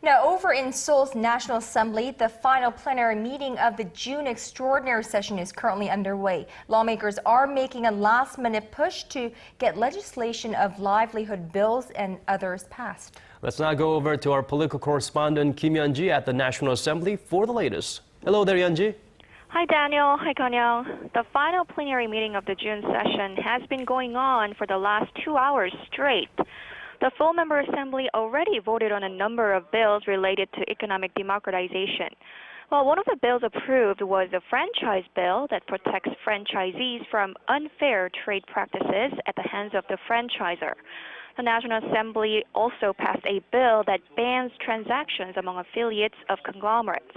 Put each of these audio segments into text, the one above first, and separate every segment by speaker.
Speaker 1: Now, over in Seoul's National Assembly, the final plenary meeting of the June extraordinary session is currently underway. Lawmakers are making a last-minute push to get legislation of livelihood bills and others passed.
Speaker 2: Let's now go over to our political correspondent Kim Yeon-ji at the National Assembly for the latest. Hello there, Yeon-ji.
Speaker 3: Hi, Daniel. Hi, Conn-young. The final plenary meeting of the June session has been going on for the last 2 hours straight. The full member assembly already voted on a number of bills related to economic democratization. Well, one of the bills approved was the franchise bill that protects franchisees from unfair trade practices at the hands of the franchisor. The National Assembly also passed a bill that bans transactions among affiliates of conglomerates.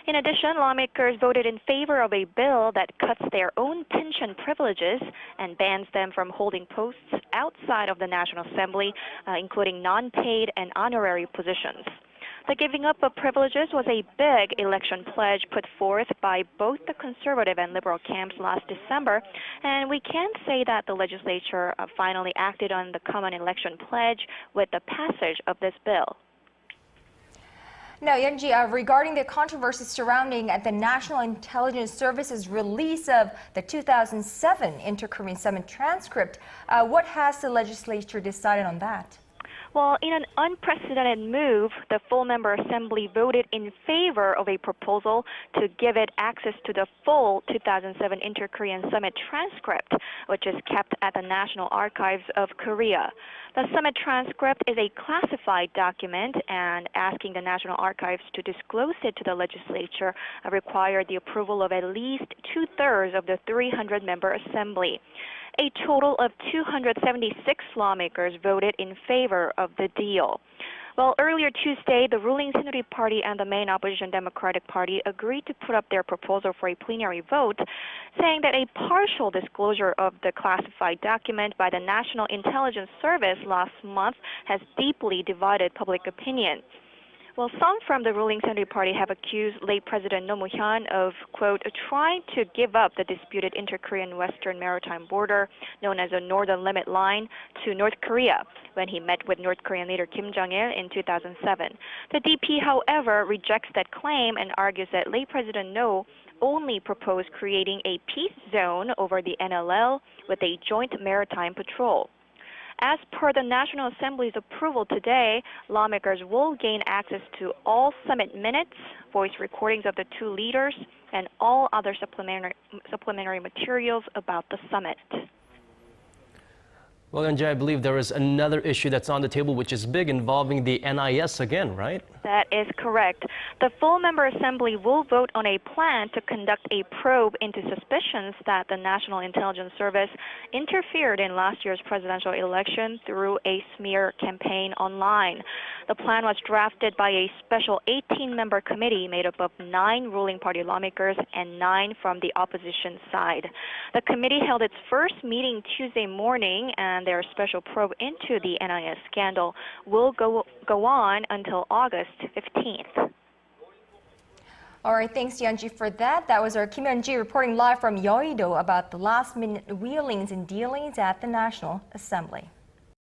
Speaker 3: In addition, lawmakers voted in favor of a bill that cuts their own pension privileges and bans them from holding posts outside of the National Assembly, including non-paid and honorary positions. The giving up of privileges was a big election pledge put forth by both the conservative and liberal camps last December, and we can say that the legislature finally acted on the common election pledge with the passage of this bill.
Speaker 1: Now, Yeon-ji, regarding the controversy surrounding the National Intelligence Service's release of the 2007 Inter-Korean Summit transcript, what has the legislature decided on that?
Speaker 3: Well, in an unprecedented move, the full member assembly voted in favor of a proposal to give it access to the full 2007 Inter-Korean Summit transcript, which is kept at the National Archives of Korea. The summit transcript is a classified document, and asking the National Archives to disclose it to the legislature required the approval of at least 2/3 of the 300-member assembly. A total of 276 lawmakers voted in favor of the deal. Well, earlier Tuesday, the ruling Plenary Party and the main opposition Democratic Party agreed to put up their proposal for a plenary vote, saying that a partial disclosure of the classified document by the National Intelligence Service last month has deeply divided public opinion. Well, some from the ruling Plenary Party have accused late President Roh Moo-hyun of, quote, trying to give up the disputed inter-Korean Western maritime border, known as the Northern Limit Line, to North Korea when he met with North Korean leader Kim Jong-il in 2007. The DP, however, rejects that claim and argues that late President Roh only proposed creating a peace zone over the NLL with a joint maritime patrol. As per the National Assembly's approval today, lawmakers will gain access to all summit minutes, voice recordings of the two leaders, and all other supplementary materials about the summit.
Speaker 2: Well, Yeon-ji, I believe there is another issue that's on the table, which is big, involving the NIS again, right?
Speaker 3: That is correct. The full member assembly will vote on a plan to conduct a probe into suspicions that the National Intelligence Service interfered in last year's presidential election through a smear campaign online. The plan was drafted by a special 18-member committee made up of 9 ruling party lawmakers and 9 from the opposition side. The committee held its first meeting Tuesday morning, and their special probe into the NIS scandal will go on until August 15th.
Speaker 1: All right, thanks, Yeon-ji, for that. That was our Kim Yeon-ji reporting live from Yeouido about the last-minute wheelings and dealings at the National Assembly.